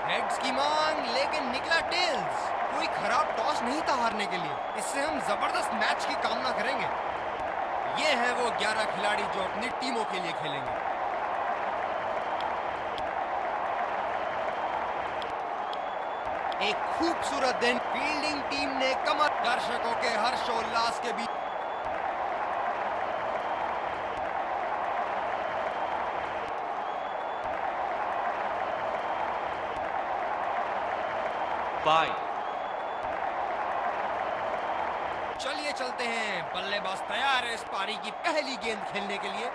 Heads की मांग, लेकिन निकला टेल्स। कोई खराब टॉस नहीं था हारने के लिए। इससे हम जबरदस्त मैच की कामना करेंगे। ये है वो 11 खिलाड़ी जो अपनी टीमों के लिए खेलेंगे। एक खूबसूरत दिन, फील्डिंग टीम ने कमर, दर्शकों के हर्षोल्लास के बीच चलिए चलते हैं। बल्लेबाज तैयार है इस पारी की पहली गेंद खेलने के लिए।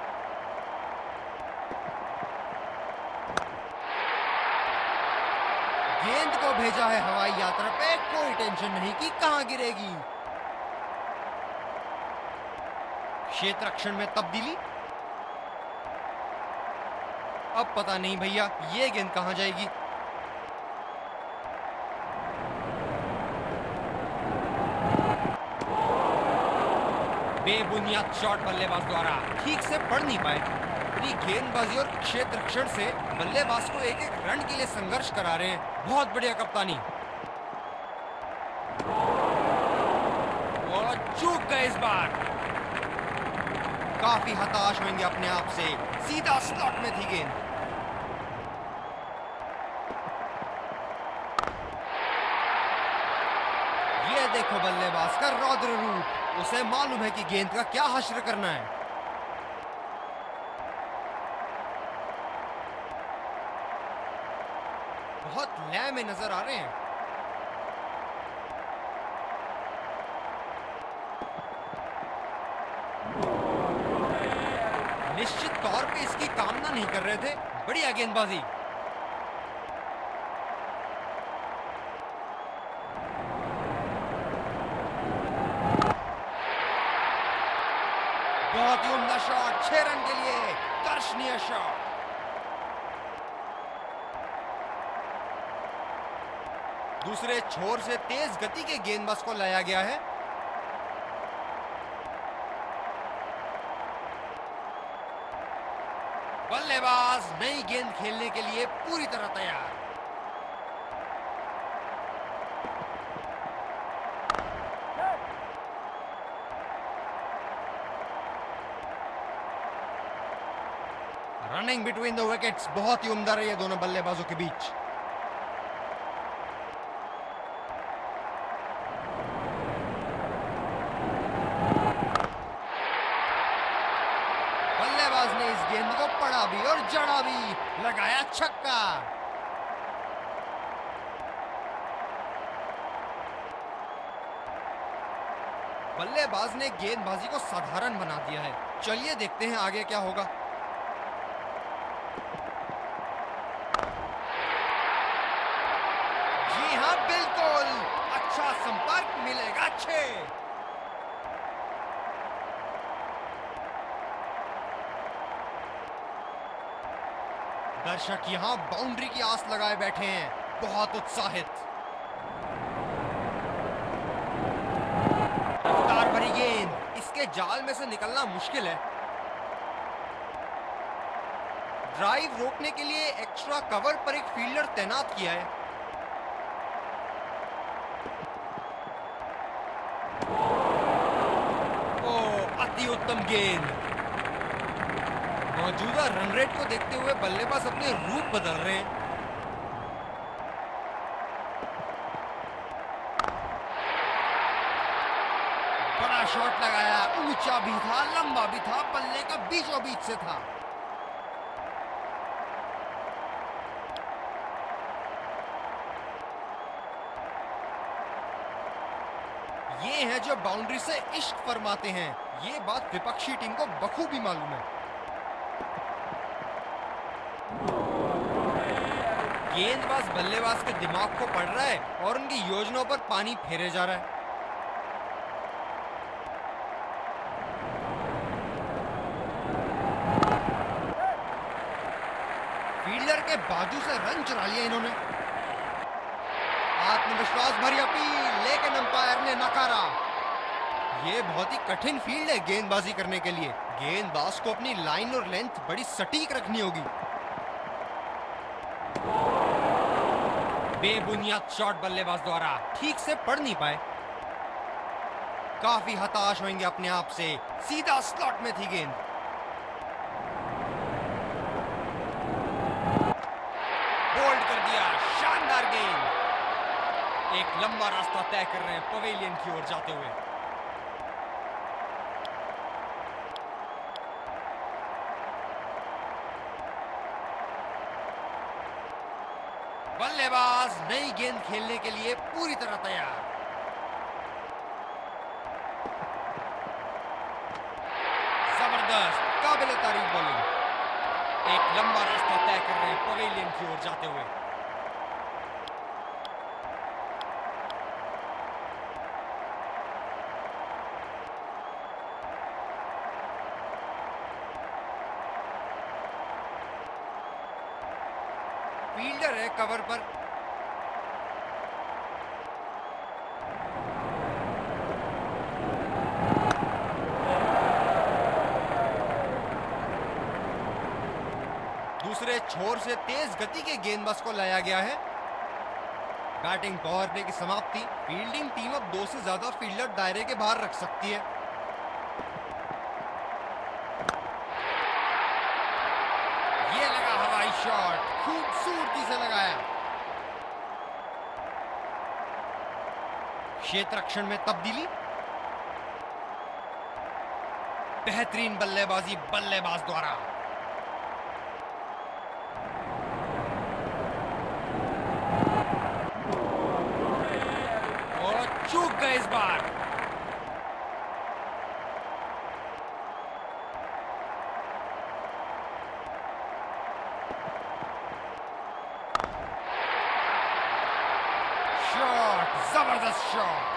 गेंद को भेजा है हवाई यात्रा पे, कोई टेंशन नहीं कि कहां गिरेगी। क्षेत्र रक्षण में तब्दीली। अब पता नहीं भैया ये गेंद कहां जाएगी। बेबुनियाद शॉट बल्लेबाज द्वारा ठीक से पढ़ नहीं पाए। अपनी गेंदबाजी और क्षेत्र रक्षण से बल्लेबाज को एक एक रन के लिए संघर्ष करा रहे हैं। बहुत बढ़िया कप्तानी। वो चूक गए इस बार। काफी हताश होंगे अपने आप से। सीधा स्लॉट में थी गेंद। ये देखो बल्लेबाज का रौद्र रूप। उसे मालूम है कि गेंद का क्या हश्र करना है। बहुत लय में नजर आ रहे हैं। निश्चित तौर पे इसकी कामना नहीं कर रहे थे। बढ़िया गेंदबाजी। बहुत ही उम्दा शॉट, 6 रन के लिए दर्शनीय शॉट। दूसरे छोर से तेज गति के गेंदबाज को लाया गया है। बल्लेबाज नई गेंद खेलने के लिए पूरी तरह तैयार। रनिंग बिटवीन द विकेट्स बहुत ही उम्दा रही है दोनों बल्लेबाजों के बीच। बल्लेबाज ने इस गेंद को पढ़ा भी और जड़ा भी, लगाया छक्का। बल्लेबाज ने गेंदबाजी को साधारण बना दिया है। चलिए देखते हैं आगे क्या होगा। जी हां, बिल्कुल अच्छा संपर्क मिलेगा। 6। दर्शक यहां बाउंड्री की आस लगाए बैठे हैं, बहुत उत्साहित। रफ्तार भरी गेंद, इसके जाल में से निकलना मुश्किल है। ड्राइव रोकने के लिए एक्स्ट्रा कवर पर एक फील्डर तैनात किया है। ओ, अति उत्तम गेंद। मौजूदा रन रेट को देखते हुए बल्लेबाज अपने रूप बदल रहे हैं। बड़ा शॉट लगाया, ऊंचा भी था, लंबा भी था, बल्ले का बीचों बीच से था। ये है जो बाउंड्री से इश्क फरमाते हैं। ये बात विपक्षी टीम को बखूबी मालूम है। गेंदबाज बल्लेबाज के दिमाग को पढ़ रहा है और उनकी योजनाओं पर पानी फेरे जा रहा है। फील्डर के बाजू से रन चुरा लिया इन्होंने। आत्मविश्वास भरी अपील, लेकिन अंपायर ने नकारा। ये बहुत ही कठिन फील्ड है गेंदबाजी करने के लिए। गेंदबाज को अपनी लाइन और लेंथ बड़ी सटीक रखनी होगी। बेबुनियाद शॉट बल्लेबाज द्वारा, ठीक से पढ़ नहीं पाए। काफी हताश होंगे अपने आप से, सीधा स्लॉट में थी गेंद। बोल्ड कर दिया, शानदार गेंद। एक लंबा रास्ता तय कर रहे हैं पवेलियन की ओर जाते हुए। बल्लेबाज नई गेंद खेलने के लिए पूरी तरह तैयार। जबरदस्त, काबिल तारीफ बॉलिंग। एक लंबा रास्ता तय कर रहे हैं पवेलियन की ओर जाते हुए। फील्डर है कवर पर। दूसरे छोर से तेज गति के गेंदबाज को लाया गया है। बैटिंग पावर प्ले की समाप्ति। फील्डिंग टीम अब 2 से ज्यादा फील्डर दायरे के बाहर रख सकती है। ये लगा हवाई शॉट, खूबसूरती से लगाया। क्षेत्र रक्षण में तब्दीली। बेहतरीन बल्लेबाजी बल्लेबाज द्वारा। और चूक गए इस बार। शॉट, जबरदस्त शॉट।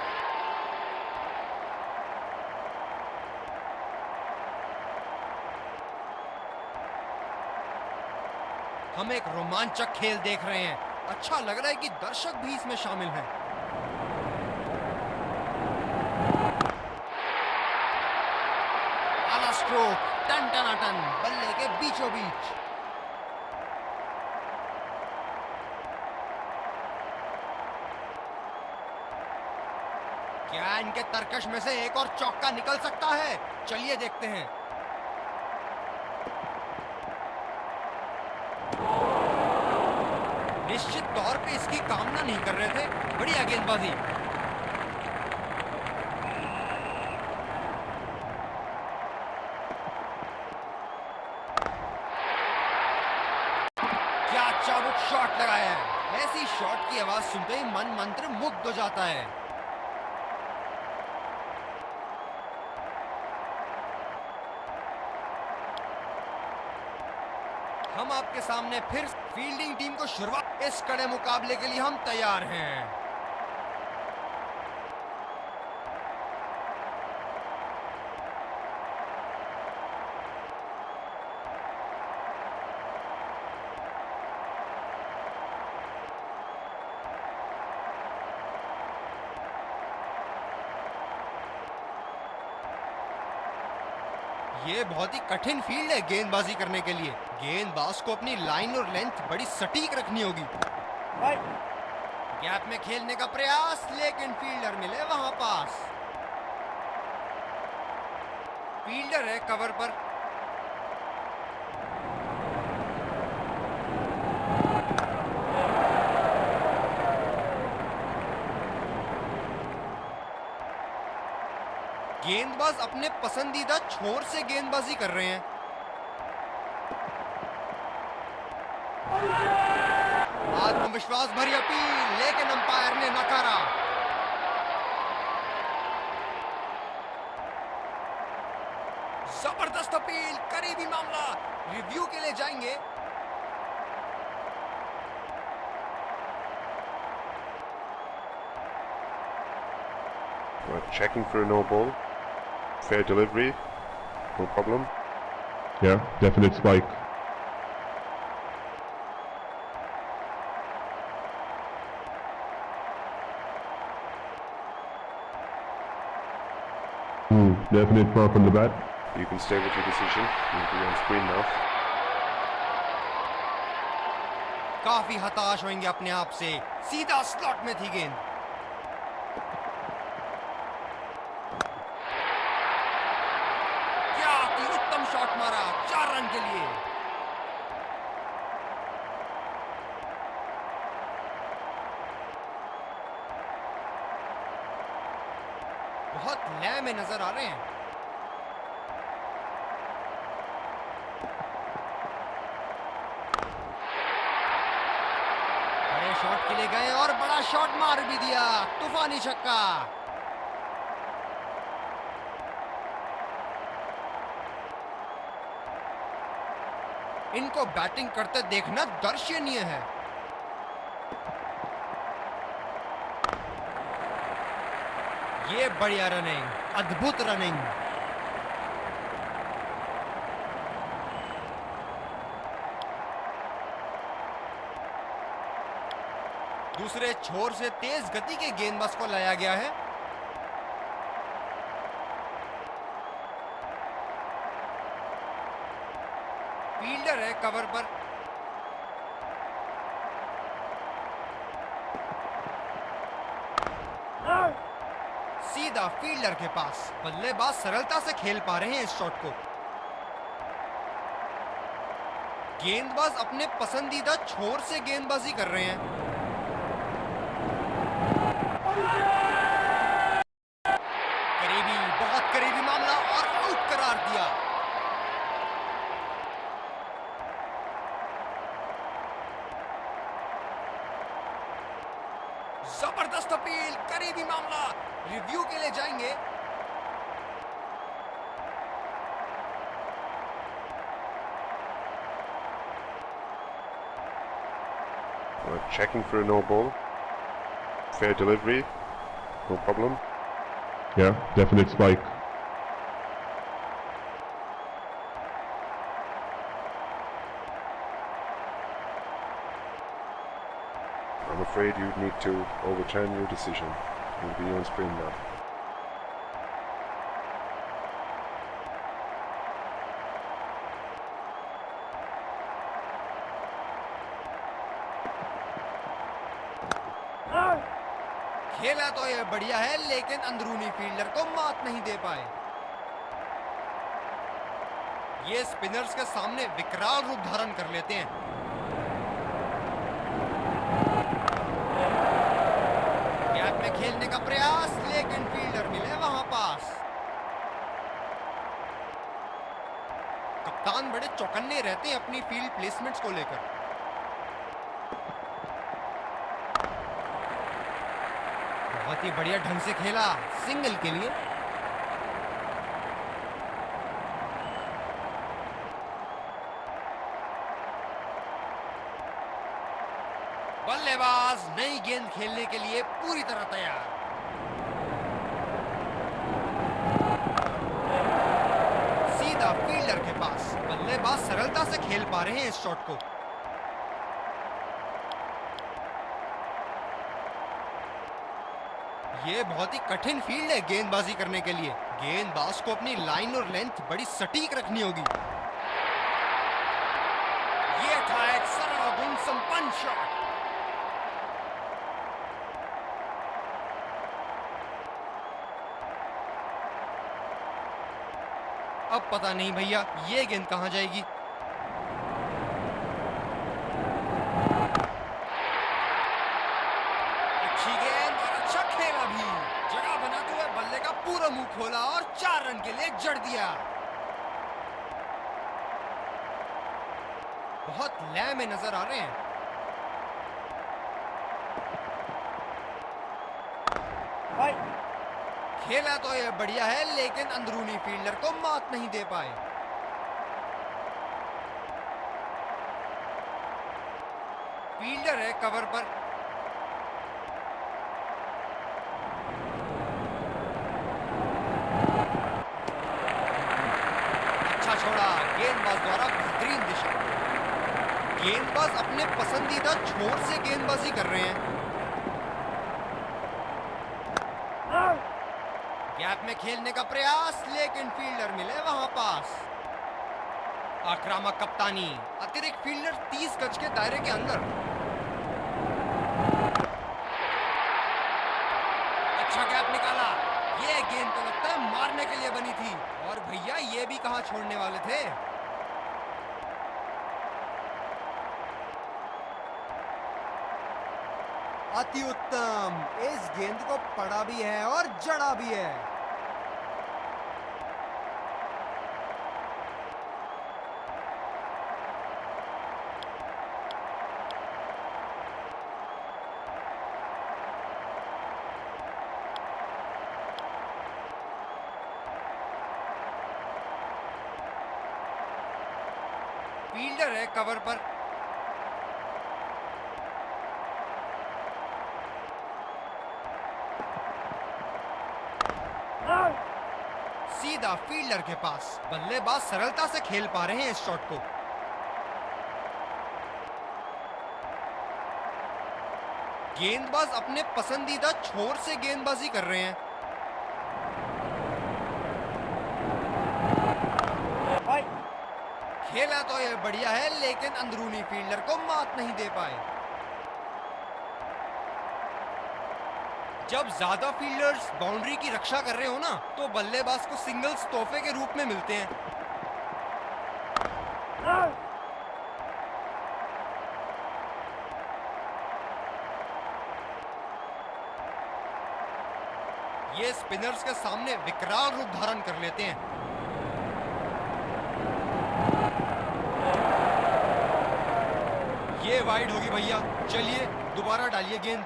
हम एक रोमांचक खेल देख रहे हैं। अच्छा लग रहा है कि दर्शक भी इसमें शामिल हैं। आला स्ट्रोक, टन टनाटन, बल्ले के बीचों बीच। क्या इनके तरकश में से एक और चौका निकल सकता है? चलिए देखते हैं। निश्चित तौर पे इसकी कामना नहीं कर रहे थे। बढ़िया गेंदबाजी। क्या चाबुक शॉट लगाया है। ऐसी शॉट की आवाज सुनते ही मन मंत्र मुग्ध हो जाता है। हम आपके सामने फिर फील्डिंग टीम को शुरुआत। इस कड़े मुकाबले के लिए हम तैयार हैं। ये बहुत ही कठिन फील्ड है गेंदबाजी करने के लिए। गेंदबाज को अपनी लाइन और लेंथ बड़ी सटीक रखनी होगी। गैप में खेलने का प्रयास, लेकिन फील्डर मिले वहां पास। फील्डर है कवर पर। गेंदबाज अपने पसंदीदा छोर से गेंदबाजी कर रहे हैं। आत्मविश्वास भरी अपील, लेकिन अंपायर ने नकारा। जबरदस्त अपील, करीबी मामला। रिव्यू के लिए जाएंगे। We're checking for a no ball. Fair delivery, no problem. Yeah, definite spike. Definite foul from the bat. You can stay with your decision. You'll be on screen now. काफी हताश होंगे अपने आप से। सीधा स्लॉट में थी गेंद। क्या अति उत्तम शॉट मारा, 4 रन के लिए। बहुत लय में नजर आ रहे हैं। बड़े शॉट के लिए गए और बड़ा शॉट मार भी दिया। तूफानी छक्का। इनको बैटिंग करते देखना दर्शनीय है। ये बढ़िया रनिंग, अद्भुत रनिंग। दूसरे छोर से तेज गति के गेंदबाज को लाया गया है। फील्डर है कवर पर। सीधा फील्डर के पास। बल्लेबाज सरलता से खेल पा रहे हैं इस शॉट को। गेंदबाज अपने पसंदीदा छोर से गेंदबाजी कर रहे हैं। करीबी, बहुत करीबी मामला और आउट करार दिया। जबरदस्त अपील, करीबी मामला। रिव्यू के लिए जाएंगे। We're checking for a no ball. Fair delivery. No problem. Yeah, definite spike. I'm afraid you need to overturn your decision. You'll be on screen now. खेला तो यह बढ़िया है, लेकिन अंदरूनी फील्डर को मात नहीं दे पाए। ये स्पिनर्स के सामने विकराल रूप धारण कर लेते हैं। गैप में खेलने का प्रयास, लेकिन फील्डर मिले वहां पास। कप्तान बड़े चौकन्ने रहते हैं अपनी फील्ड प्लेसमेंट्स को लेकर। बहुत ही बढ़िया ढंग से खेला, सिंगल के लिए। बल्लेबाज नई गेंद खेलने के लिए पूरी तरह तैयार। सीधा फील्डर के पास। बल्लेबाज सरलता से खेल पा रहे हैं इस शॉट को। ये बहुत ही कठिन फील्ड है गेंदबाजी करने के लिए। गेंदबाज को अपनी लाइन और लेंथ बड़ी सटीक रखनी होगी। ये था एक सरल और गुण संपन्न शॉट। अब पता नहीं भैया ये गेंद कहां जाएगी। अच्छी गेंद और अच्छा खेला भी। जगह बनाते हुए बल्ले का पूरा मुंह खोला और 4 रन के लिए जड़ दिया। बहुत लय में नजर आ रहे हैं। खेला तो यह बढ़िया है, लेकिन अंदरूनी फील्डर को मात नहीं दे पाए। फील्डर है कवर पर। अच्छा छोड़ा, गेंदबाज द्वारा बेहतरीन दिशा। गेंदबाज अपने पसंदीदा छोर से गेंदबाजी कर रहे हैं। गैप में खेलने का प्रयास, लेकिन फील्डर मिले वहां पास। आक्रामक कप्तानी। अतिरिक्त फील्डर 30 गज के दायरे के अंदर। लिए बनी थी और भैया ये भी कहां छोड़ने वाले थे। अति उत्तम, इस गेंद को पड़ा भी है और जड़ा भी है। फील्डर है कवर पर। सीधा फील्डर के पास। बल्लेबाज सरलता से खेल पा रहे हैं इस शॉट को। गेंदबाज अपने पसंदीदा छोर से गेंदबाजी कर रहे हैं। खेला तो यह बढ़िया है, लेकिन अंदरूनी फील्डर को मात नहीं दे पाए। जब ज्यादा फील्डर्स बाउंड्री की रक्षा कर रहे हो ना, तो बल्लेबाज को सिंगल्स तोहफे के रूप में मिलते हैं। ये स्पिनर्स के सामने विकराल रूप धारण कर लेते हैं। ये वाइड होगी भैया, चलिए दोबारा डालिए गेंद।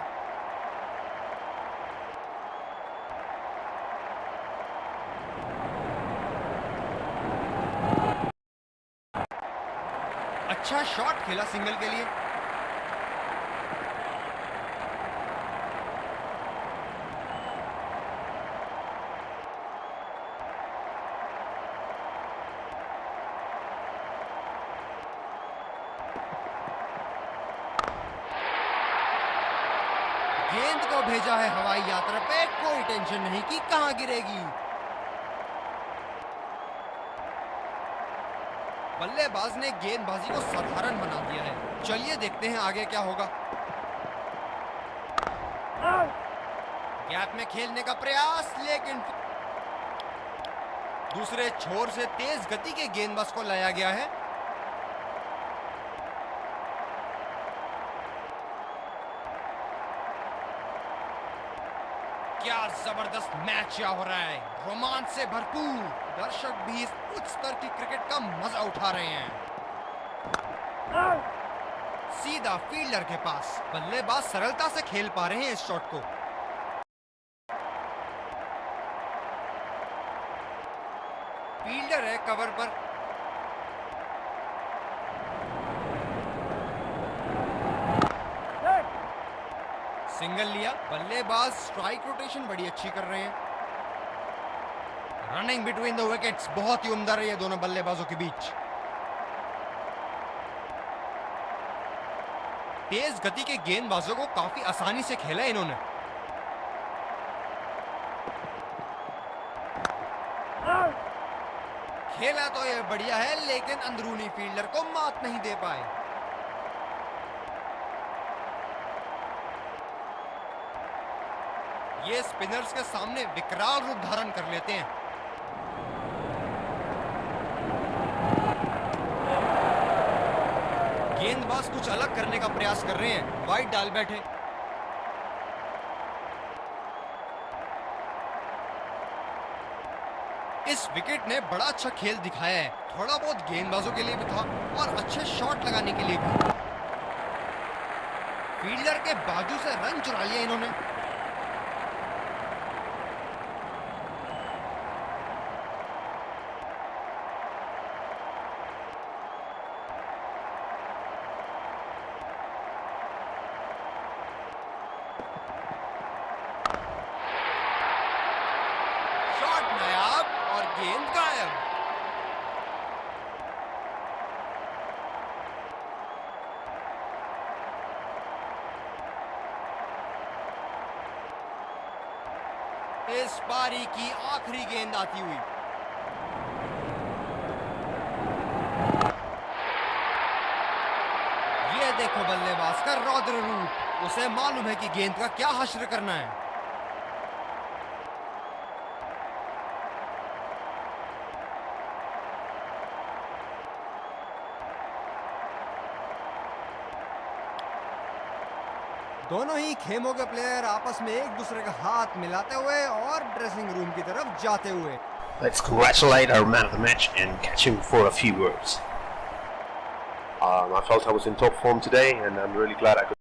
अच्छा शॉट खेला सिंगल के लिए। गेंद को भेजा है हवाई यात्रा पे, कोई टेंशन नहीं कि कहां गिरेगी। बल्लेबाज ने गेंदबाजी को साधारण बना दिया है। चलिए देखते हैं आगे क्या होगा। गैप में खेलने का प्रयास, लेकिन दूसरे छोर से तेज गति के गेंदबाज को लाया गया है। क्या जबरदस्त मैच क्या हो रहा है, रोमांच से भरपूर। दर्शक भी इस उच्च स्तर की क्रिकेट का मजा उठा रहे हैं। सीधा फील्डर के पास। बल्लेबाज सरलता से खेल पा रहे हैं इस शॉट को। फील्डर है कवर पर। सिंगल लिया। बल्लेबाज स्ट्राइक रोटेशन बड़ी अच्छी कर रहे हैं। रनिंग बिटवीन द विकेट्स बहुत ही उम्दा रही है दोनों बल्लेबाजों के बीच। तेज गति के गेंदबाजों को काफी आसानी से खेला इन्होंने। खेला तो यह बढ़िया है, लेकिन अंदरूनी फील्डर को मात नहीं दे पाए। ये स्पिनर्स के सामने विकराल रूप धारण कर लेते हैं। गेंदबाज कुछ अलग करने का प्रयास कर रहे हैं, वाइड डाल बैठे। इस विकेट ने बड़ा अच्छा खेल दिखाया है, थोड़ा बहुत गेंदबाजों के लिए भी था और अच्छे शॉट लगाने के लिए भी। फील्डर के बाजू से रन चुरा लिया इन्होंने। शॉट नायाब और गेंद गायब। इस पारी की आखिरी गेंद आती हुई। ये देखो बल्लेबाज का रौद्र रूप, उसे मालूम है कि गेंद का क्या हश्र करना है। दोनों ही खेमों के प्लेयर आपस में एक दूसरे का हाथ मिलाते हुए और ड्रेसिंग रूम की तरफ जाते हुए। Let's congratulate our man of the match and catch him for a few words. I felt I was in top form today, and I'm really glad I could